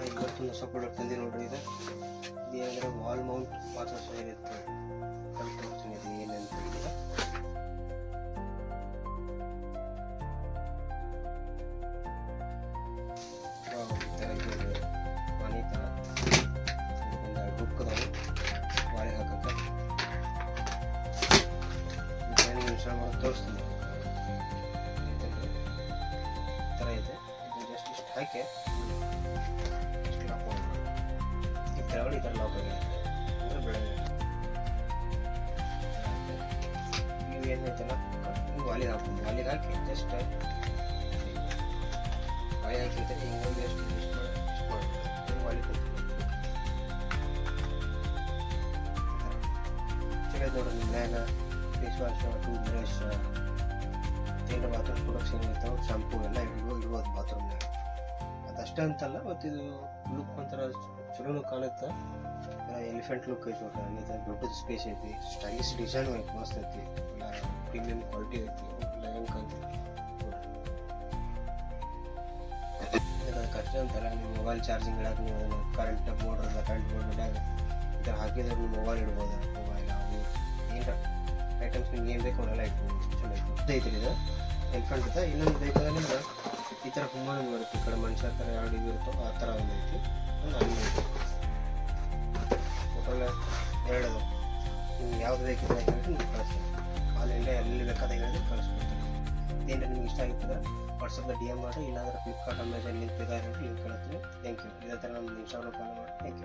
ಇವತ್ತು ಹೊಸ ಪ್ರಾಡಕ್ಟ್ ತಂದೆ ನೋಡ್ರಿ. ಇದು ಏನಂದ್ರೆ ವಾಲ್ ಮೌಂಟ್ ವಾಟರ್ ಶೇರ್ ಇತ್ತು. ತೋರಿಸ್ತೀನಿ ಇದು ಏನಂತ ಹೇಳಿದ್ರೆ ಈ ಥರ ಇದೆ ಮನೆ ಥರ ಒಂದು ಹುಕ್ಕದವು ವಾಳೆ ಹಾಕಕ್ಕೆ ಇನ್ಸ್ಟಾಲ್ ಮಾಡೋದು ತೋರಿಸ್ತೀನಿ. ಈ ಥರ ಇದೆ. ಇದು ಜಸ್ಟ್ ಇಷ್ಟು ಹಾಕಿ ಇಷ್ಟು ಲಾಕ್ ಮಾಡೋದು. ಈ ಕೆಳಗಡೆ ಈ ಥರ ಲಾಕ್ ಆಗಿದೆ ಅಂದರೆ ಬೆಳಗ್ಗೆ ಇವು ಏನೈತಲ್ಲ ಇವು ವಾಲಿಗೆ ಹಾಕ್ಬೋದು. ವಾಲಿಗೆ ಹಾಕಿ ಜಸ್ಟ್ ವಾಲಿ ಹಾಕಿರ್ತಾರೆ ಹಿಂಗೆ ಎಷ್ಟು ಮಾಡ್ಬೋದು ವಾಲಿ ಕೊಡ್ತೀವಿ. ಚಲೋ ನೋಡ್ರಿ ನಿಮ್ಮ ಮನ್ಯಾಗ ಫೇಸ್ ವಾಶ್ ಟೂತ್ ಬ್ರಷ್ ಮತ್ತೇನು ಬಾತ್ರೂಮ್ ಪ್ರಾಡಕ್ಟ್ಸ್ ಏನಿರ್ತಾವೆ ಶಾಂಪೂ ಎಲ್ಲ ಇಡ್ಬೋದು ಬಾತ್ರೂಮ್ನಾಗ. ಅದಷ್ಟೇ ಅಂತಲ್ಲ ಮತ್ತು ಇದು ಲುಕ್ ಒಂಥರ ಚಲೋನು ಕಾಣುತ್ತೆ. ಎಲಿಫೆಂಟ್ ಲುಕ್ ಐತಿ ನೋಡ್ರಿ. ಅನ್ನಿತ ದೊಡ್ಡದು ಸ್ಪೇಸ್ ಐತಿ. ಸ್ಟೈಲಿಶ್ ಡಿಸೈನು ಐತಿ. ಮಸ್ತ್ ಐತಿ. ಎಲ್ಲ ಪ್ರೀಮಿಯಂ ಕ್ವಾಲಿಟಿ ಐತಿ. ಎಲ್ಲ ಹೆಂಗೆ ಕಾಣ್ತೈತಿ ಅದಕ್ಕೆ ಅಷ್ಟೇ ಅಂತಲ್ಲ. ನಿಮ್ಮ ಮೊಬೈಲ್ ಚಾರ್ಜಿಂಗ್ ಇಡಕ್ಕೆ ನೀವು ಅದನ್ನು ಕರೆಂಟ್ ಮೋಟ್ರದ ಕರೆಂಟ್ ಬೋರ್ಡ್ನಾಗ ಈ ಥರ ಹಾಕಿದ್ರೆ ನೀವು ಮೊಬೈಲ್ ಇಡ್ಬೋದು. ಮೊಬೈಲ್ ಅವು ಏನು ಐಟಮ್ಸ್ ನಿಮ್ಗೆ ಏನು ಬೇಕು ಅವನ್ನೆಲ್ಲ ಇಟ್ಬೋದು. ಚಲೋ ಐತಿ. ಐತಿ ಇದು ಎಲಿಫೆಂಟ್ ಇದೆ. ಇನ್ನೊಂದು ಬೇಕಾದ್ರೆ ನಿಮ್ಗೆ ಈ ಥರ ಹುಮ್ಮನ ಬರುತ್ತೆ. ಈ ಕಡೆ ಮನುಷ್ಯ ಥರ ಎರಡು ಇದು ಇರ್ತವೆ ಆ ಥರ ಒಂದು ಐತಿ. ಒಂದು ಹಂಗೆ ಐತಿ. ಟೋಟಲ್ ಎರಡು ಅದಾವೆ. ನಿಮ್ಗೆ ಯಾವ್ದು ಬೇಕಿದೆ ಅಂತ ಹೇಳಿ ನಿಮ್ಗೆ ಕಳಿಸ್ತೀನಿ. ಆಲ್ ಇಂಡಿಯಾ ಎಲ್ಲಿ ಬೇಕಾದ ಹೇಳಿದ್ರೆ ಕಳಿಸ್ಕೊಡ್ತೀನಿ. ಇದೇನು ನಿಮ್ಗೆ ಇಷ್ಟ ಆಗಿರ್ತದೆ ವಾಟ್ಸಪ್ದ DM ಮಾಡಿ. ಇಲ್ಲಾಂದ್ರೆ ಫ್ಲಿಪ್ಕಾರ್ಟ್ ಅಮೆಝಾನ್ ಲಿಂಕ್ ಬೇಕಾದ್ರೆ ಲಿಂಕ್ ಕಳಿಸ್ತೀನಿ. Thank you. ಇದೇ ಥರ ನಮ್ಮ ಇನ್ಸ್ಟಾಗ್ರಾಮ್ ಫಾಲೋ ಮಾಡಿ. Thank you.